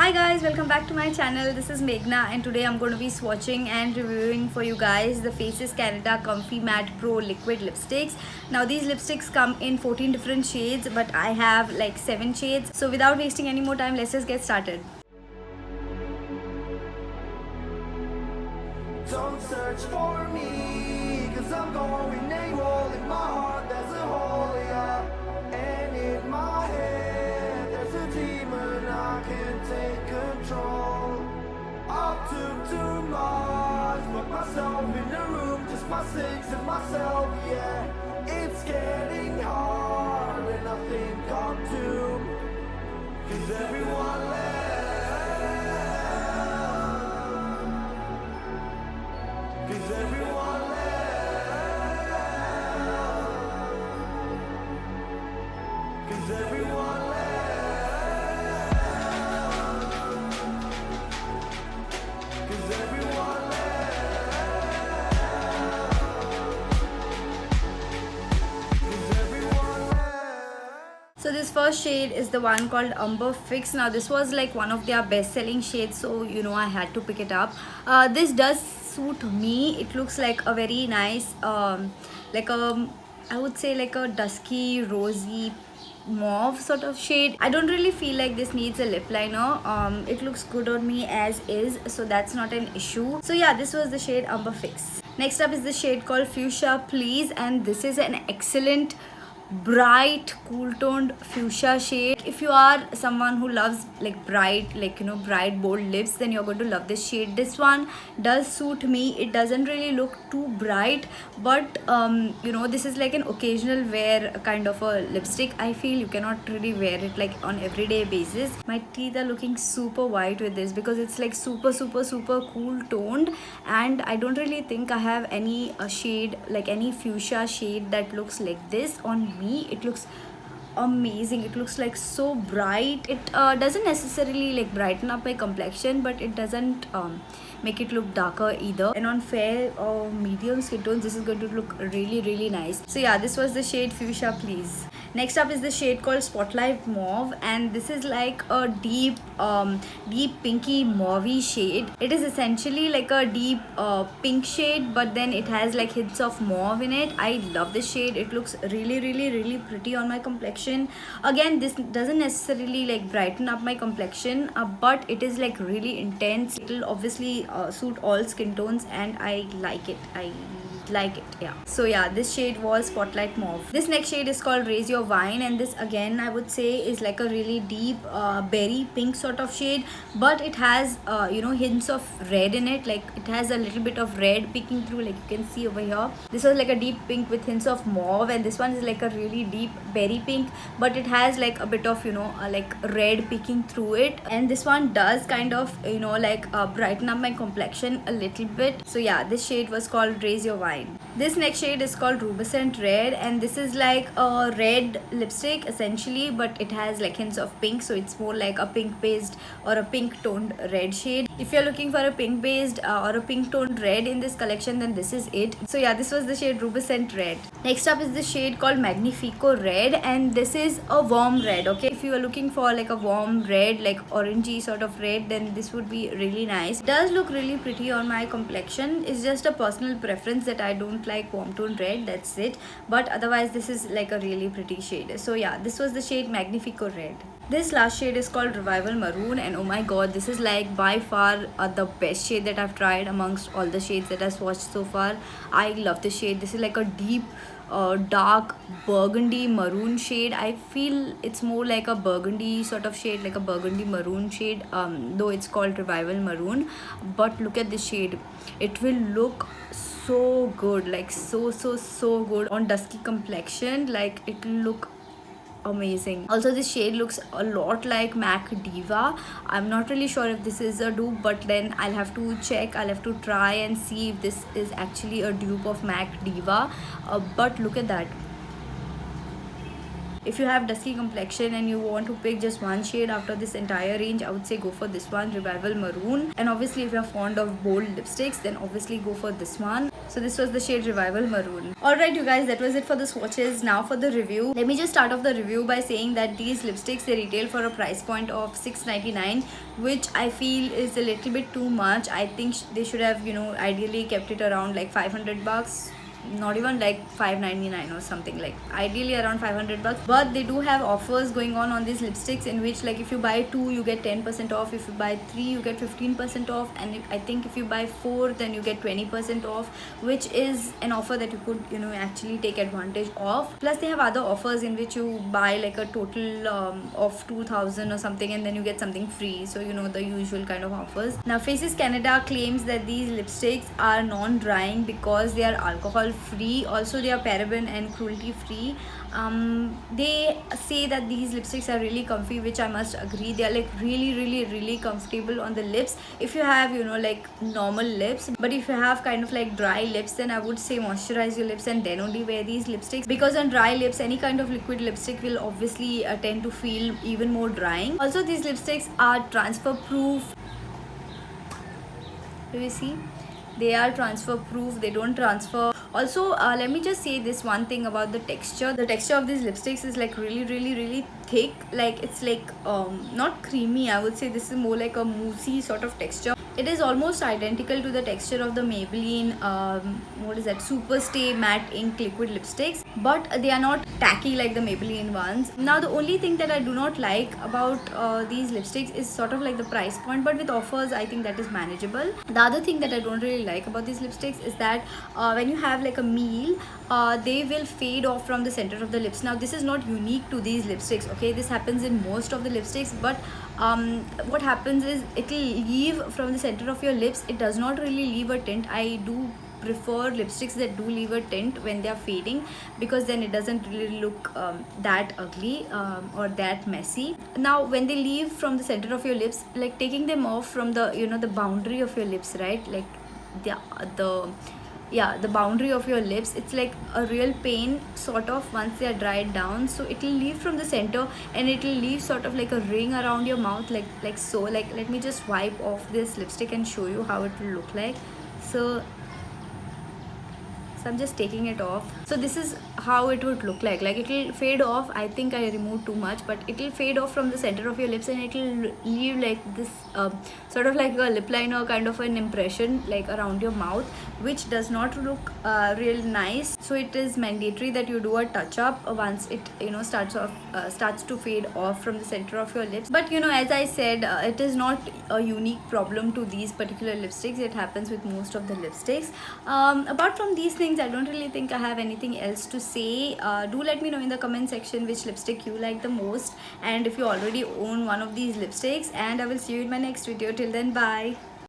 Hi guys, welcome back to my channel. This is Meghna and today I'm going to be swatching and reviewing for you guys the Faces Canada Comfy Matte Pro Liquid Lipsticks. Now these lipsticks come in 14 different shades, but I have like 7 shades. So without wasting any more time, let's just get started. Don't search for me, cause I'm going AWOL. In my heart there's a hole, yeah. And in my head there's a demon, I can't take control. I took too much, put myself in a room, just my six and myself, yeah. It's getting hard and I think I'm doomed, cause everyone left. Cause everyone left. Cause everyone left. Cause everyone left. Cause everyone left. So this first shade is the one called Umber Fix. Now this was like one of their best selling shades, so you know I had to pick it up. This does suit me. It looks like a very nice like a, I would say like a dusky rosy mauve sort of shade. I don't really feel like this needs a lip liner. It looks good on me as is, so that's not an issue. So yeah, this was the shade Umber Fix. Next up is the shade called Fuchsia Please, and this is an excellent bright cool toned fuchsia shade. If you are someone who loves like bright, like you know, bright bold lips, then you're going to love this shade. This one does suit me. It doesn't really look too bright, but you know, this is like an occasional wear kind of a lipstick. I feel you cannot really wear it like on everyday basis. My teeth are looking super white with this because it's like super cool toned, and I don't really think I have any shade, like any fuchsia shade that looks like this on me. It looks amazing. It looks like so bright. It doesn't necessarily like brighten up my complexion, but it doesn't make it look darker either. And on fair or medium skin tones, this is going to look really nice. So yeah, this was the shade Fuchsia Please. Next up is the shade called Stoplight Mauve, and this is like a deep pinky mauvey shade. It is essentially like a deep pink shade, but then it has like hints of mauve in it. I love this shade. It looks really pretty on my complexion. Again, this doesn't necessarily like brighten up my complexion, but it is like really intense. It will obviously suit all skin tones, and I like it. Yeah. So yeah, this shade was Spotlight Mauve. This next shade is called Raise Your Wine, and this again I would say is like a really deep berry pink sort of shade, but it has you know, hints of red in it. Like it has a little bit of red peeking through, like you can see over here. This was like a deep pink with hints of mauve, and this one is like a really deep berry pink, but it has like a bit of, you know, like red peeking through it. And this one does kind of, you know, like brighten up my complexion a little bit. So yeah, this shade was called Raise Your Wine. This next shade is called Rubescent Red, and this is like a red lipstick essentially, but it has like hints of pink, so it's more like a pink based or a pink toned red shade. If you're looking for a pink based or a pink toned red in this collection, then this is it. So yeah, this was the shade Rubescent Red. Next up is the shade called Magnifico Red, and this is a warm red. Okay, if you are looking for like a warm red, like orangey sort of red, then this would be really nice. It does look really pretty on my complexion. It's just a personal preference that I don't like warm tone red, that's it. But otherwise this is like a really pretty shade. So yeah, this was the shade Magnifico Red. This last shade is called Revival Maroon, and oh my god, this is like by far the best shade that I've tried amongst all the shades that I've swatched so far. I love this shade. This is like a deep dark burgundy maroon shade. I feel it's more like a burgundy sort of shade, like a burgundy maroon shade, though it's called Revival Maroon. But look at this shade. It will look so good, like so good on dusky complexion. Like it will look amazing. Also, this shade looks a lot like MAC Diva. I'm not really sure if this is a dupe, but then I'll have to check. I'll have to try and see if this is actually a dupe of MAC Diva. But look at that. if you have dusky complexion and you want to pick just one shade out of this entire range, I would say go for this one, Revival Maroon. And obviously if you're fond of bold lipsticks, then obviously go for this one. So this was the shade Revival Maroon. Alright you guys, that was it for the swatches. Now for the review. Let me just start off the review by saying that these lipsticks, they retail for a price point of $6.99, which I feel is a little bit too much. I think they should have, you know, ideally kept it around like 500 bucks. Not even like $5.99 or something, like ideally around 500 bucks. But they do have offers going on these lipsticks, in which like if you buy 2 you get 10% off, if you buy 3 you get 15% off, and I think if you buy 4 then you get 20% off, which is an offer that you could, you know, actually take advantage of. Plus they have other offers in which you buy like a total of 2,000 or something, and then you get something free. So you know, the usual kind of offers. Now Faces Canada claims that these lipsticks are non-drying because they are alcohol free. Also they are paraben and cruelty free. They say that these lipsticks are really comfy, which I must agree. They are like really comfortable on the lips if you have, you know, like normal lips. But if you have kind of like dry lips, then I would say moisturize your lips and then only wear these lipsticks, because on dry lips any kind of liquid lipstick will obviously tend to feel even more drying. Also these lipsticks are transfer proof. Do you see? They are transfer proof, they don't transfer. Also let me just say this one thing about the texture. The texture of these lipsticks is like really thick. Like it's like not creamy, I would say this is more like a moussey sort of texture. It is almost identical to the texture of the Maybelline what is that, Super Stay Matte Ink liquid lipsticks, but they are not tacky like the Maybelline ones. Now the only thing that I do not like about these lipsticks is sort of like the price point, but with offers I think that is manageable. The other thing that I don't really like about these lipsticks is that when you have like a meal, they will fade off from the center of the lips. Now this is not unique to these lipsticks, okay, this happens in most of the lipsticks, but what happens is it will leave from the center of your lips. It does not really leave a tint. I do prefer lipsticks that do leave a tint when they are fading, because then it doesn't really look that ugly or that messy. Now when they leave from the center of your lips, like taking them off from the, you know, the boundary of your lips, right, like the boundary of your lips, it's like a real pain sort of once they are dried down. So it will leave from the center and it will leave sort of like a ring around your mouth, like so. Like let me just wipe off this lipstick and show you how it will look like. So I'm just taking it off. So this is how it would look like it will fade off. I think I removed too much, but it will fade off from the center of your lips and it will leave like this sort of like a lip liner kind of an impression like around your mouth, which does not look real nice. So it is mandatory that you do a touch up once it, you know, starts to fade off from the center of your lips. But you know, as I said, it is not a unique problem to these particular lipsticks. It happens with most of the lipsticks. Apart from these things, I don't really think I have anything else to say. Do let me know in the comment section which lipstick you like the most, and if you already own one of these lipsticks. And I will see you in my next video. Till then, bye.